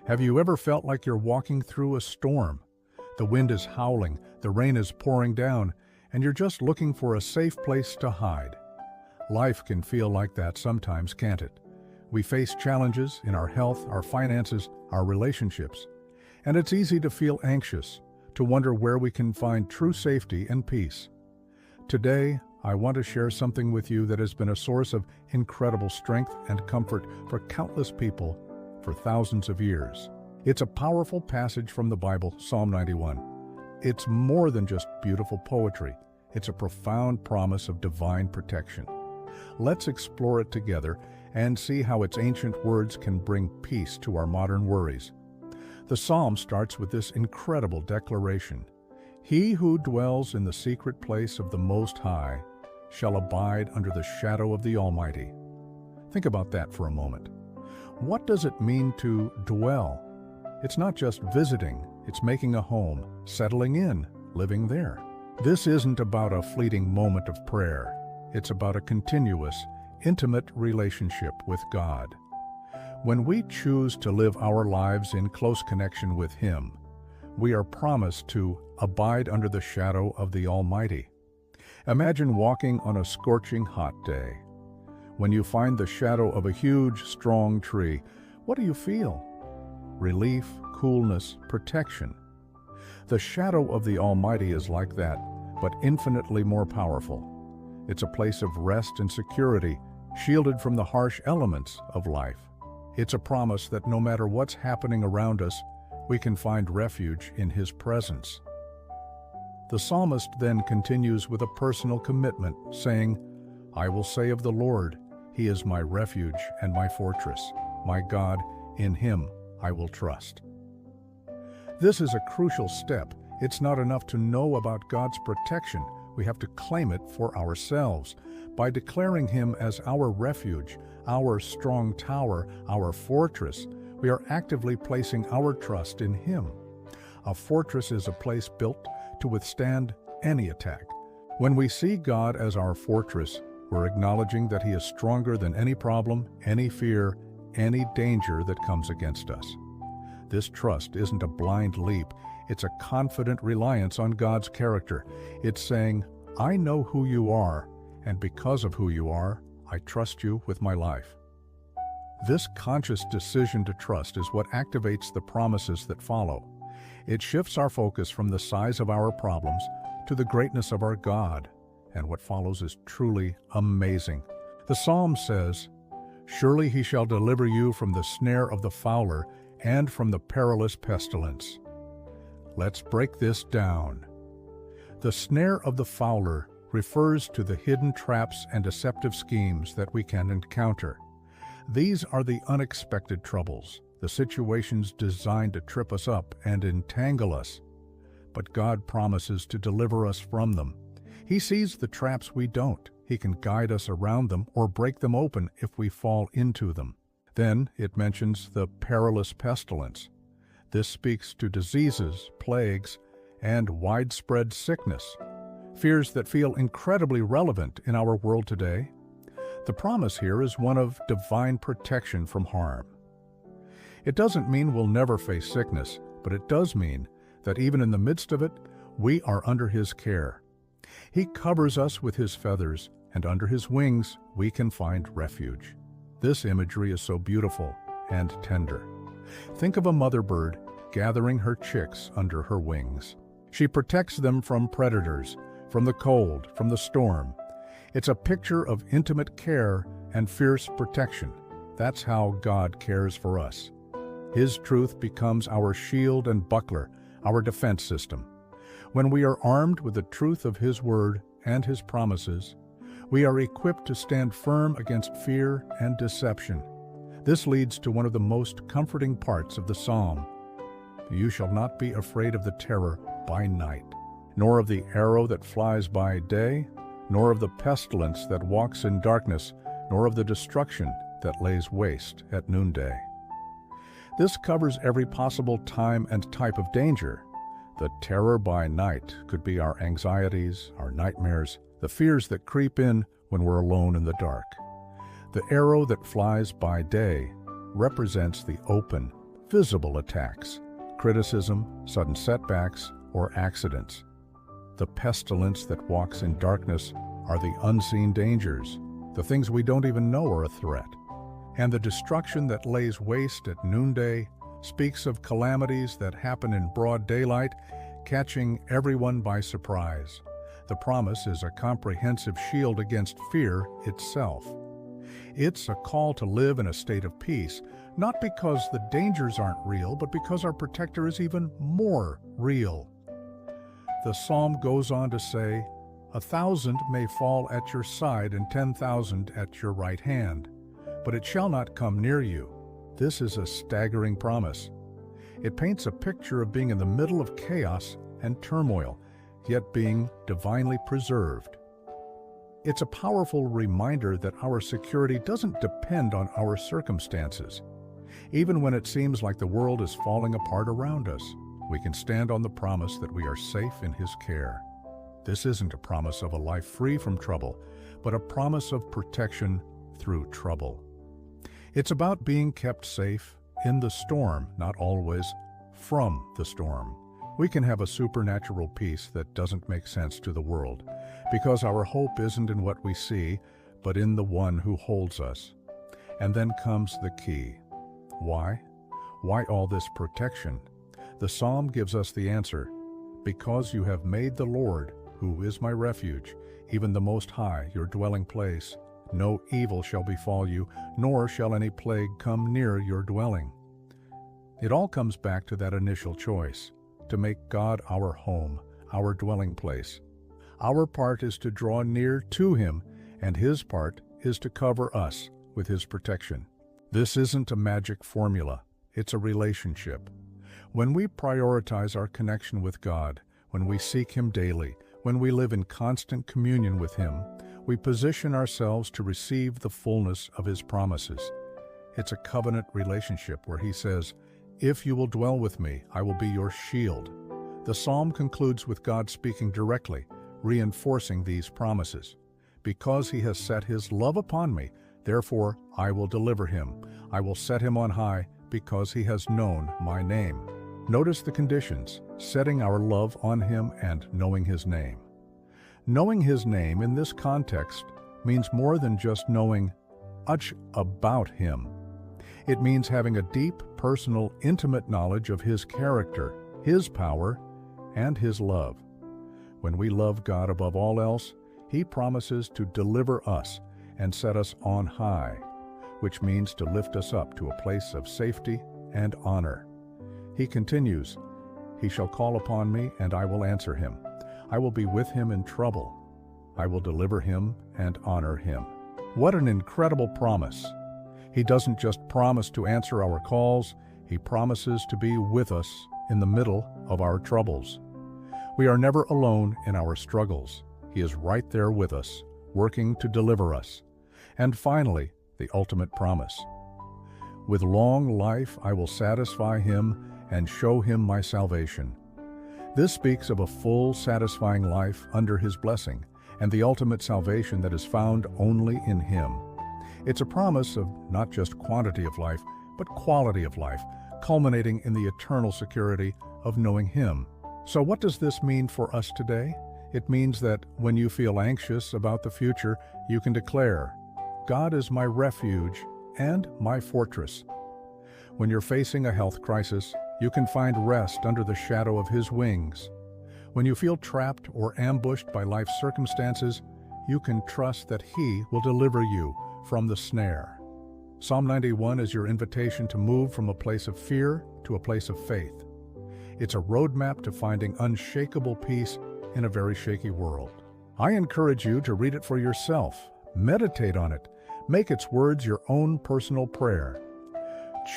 Have you ever felt like you're walking through a storm? The wind is howling, the rain is pouring down, and you're just looking for a safe place to hide. Life can feel like that sometimes, can't it? We face challenges in our health, our finances, our relationships, and it's easy to feel anxious, to wonder where we can find true safety and peace. Today, I want to share something with you that has been a source of incredible strength and comfort for countless people for thousands of years. It's a powerful passage from the Bible, Psalm 91. It's more than just beautiful poetry. It's a profound promise of divine protection. Let's explore it together and see how its ancient words can bring peace to our modern worries. The psalm starts with this incredible declaration: "He who dwells in the secret place of the Most High shall abide under the shadow of the Almighty." Think about that for a moment. What does it mean to dwell? It's not just visiting, it's making a home, settling in, living there. This isn't about a fleeting moment of prayer. It's about a continuous, intimate relationship with God. When we choose to live our lives in close connection with Him, we are promised to abide under the shadow of the Almighty. Imagine walking on a scorching hot day. When you find the shadow of a huge, strong tree, what do you feel? Relief, coolness, protection. The shadow of the Almighty is like that, but infinitely more powerful. It's a place of rest and security, shielded from the harsh elements of life. It's a promise that no matter what's happening around us, we can find refuge in His presence. The psalmist then continues with a personal commitment, saying, "I will say of the Lord, He is my refuge and my fortress, my God, in Him I will trust." This is a crucial step. It's not enough to know about God's protection. We have to claim it for ourselves. By declaring Him as our refuge, our strong tower, our fortress, we are actively placing our trust in Him. A fortress is a place built to withstand any attack. When we see God as our fortress, we're acknowledging that He is stronger than any problem, any fear, any danger that comes against us. This trust isn't a blind leap. It's a confident reliance on God's character. It's saying, "I know who you are, and because of who you are, I trust you with my life." This conscious decision to trust is what activates the promises that follow. It shifts our focus from the size of our problems to the greatness of our God, and what follows is truly amazing. The psalm says, "Surely He shall deliver you from the snare of the fowler and from the perilous pestilence." Let's break this down. The snare of the fowler refers to the hidden traps and deceptive schemes that we can encounter. These are the unexpected troubles, the situations designed to trip us up and entangle us. But God promises to deliver us from them. He sees the traps we don't. He can guide us around them or break them open if we fall into them. Then it mentions the perilous pestilence. This speaks to diseases, plagues, and widespread sickness, fears that feel incredibly relevant in our world today. The promise here is one of divine protection from harm. It doesn't mean we'll never face sickness, but it does mean that even in the midst of it, we are under His care. He covers us with His feathers, and under His wings we can find refuge. This imagery is so beautiful and tender. Think of a mother bird gathering her chicks under her wings. She protects them from predators, from the cold, from the storm. It's a picture of intimate care and fierce protection. That's how God cares for us. His truth becomes our shield and buckler, our defense system. When we are armed with the truth of His word and His promises, we are equipped to stand firm against fear and deception. This leads to one of the most comforting parts of the psalm. "You shall not be afraid of the terror by night, nor of the arrow that flies by day, nor of the pestilence that walks in darkness, nor of the destruction that lays waste at noonday." This covers every possible time and type of danger. The terror by night could be our anxieties, our nightmares, the fears that creep in when we're alone in the dark. The arrow that flies by day represents the open, visible attacks, criticism, sudden setbacks, or accidents. The pestilence that walks in darkness are the unseen dangers, the things we don't even know are a threat. And the destruction that lays waste at noonday speaks of calamities that happen in broad daylight, catching everyone by surprise. The promise is a comprehensive shield against fear itself. It's a call to live in a state of peace, not because the dangers aren't real, but because our protector is even more real. The psalm goes on to say, 1,000 may fall at your side and 10,000 at your right hand, but it shall not come near you. This is a staggering promise. It paints a picture of being in the middle of chaos and turmoil, yet being divinely preserved. It's a powerful reminder that our security doesn't depend on our circumstances. Even when it seems like the world is falling apart around us, we can stand on the promise that we are safe in His care. This isn't a promise of a life free from trouble, but a promise of protection through trouble. It's about being kept safe in the storm, not always from the storm. We can have a supernatural peace that doesn't make sense to the world, because our hope isn't in what we see, but in the one who holds us. And then comes the key. Why? Why all this protection? The psalm gives us the answer. Because you have made the Lord, who is my refuge, even the Most High, your dwelling place, no evil shall befall you, nor shall any plague come near your dwelling. It all comes back to that initial choice, to make God our home, our dwelling place. Our part is to draw near to Him, and His part is to cover us with His protection. This isn't a magic formula, it's a relationship. When we prioritize our connection with God, when we seek Him daily, when we live in constant communion with Him, we position ourselves to receive the fullness of His promises. It's a covenant relationship where He says, "If you will dwell with me, I will be your shield." The psalm concludes with God speaking directly, reinforcing these promises. Because He has set His love upon me, therefore I will deliver him. I will set him on high because he has known my name. Notice the conditions, setting our love on Him and knowing His name. Knowing His name in this context means more than just knowing much about Him. It means having a deep, personal, intimate knowledge of His character, His power, and His love. When we love God above all else, He promises to deliver us and set us on high, which means to lift us up to a place of safety and honor. He continues, "He shall call upon me, and I will answer him. I will be with him in trouble. I will deliver him and honor him." What an incredible promise! He doesn't just promise to answer our calls, He promises to be with us in the middle of our troubles. We are never alone in our struggles. He is right there with us, working to deliver us. And finally, the ultimate promise. "With long life I will satisfy him and show him my salvation." This speaks of a full, satisfying life under His blessing and the ultimate salvation that is found only in Him. It's a promise of not just quantity of life, but quality of life, culminating in the eternal security of knowing Him. So what does this mean for us today? It means that when you feel anxious about the future, you can declare, "God is my refuge and my fortress." When you're facing a health crisis, you can find rest under the shadow of His wings. When you feel trapped or ambushed by life's circumstances, you can trust that He will deliver you from the snare. Psalm 91 is your invitation to move from a place of fear to a place of faith. It's a roadmap to finding unshakable peace in a very shaky world. I encourage you to read it for yourself, meditate on it, make its words your own personal prayer.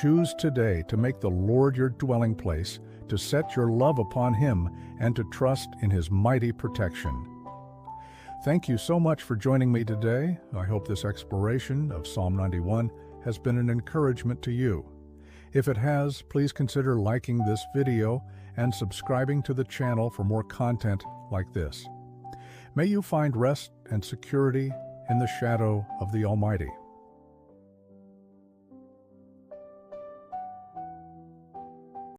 Choose today to make the Lord your dwelling place, to set your love upon Him, and to trust in His mighty protection. Thank you so much for joining me today. I hope this exploration of Psalm 91 has been an encouragement to you. If it has, please consider liking this video and subscribing to the channel for more content like this. May you find rest and security in the shadow of the Almighty.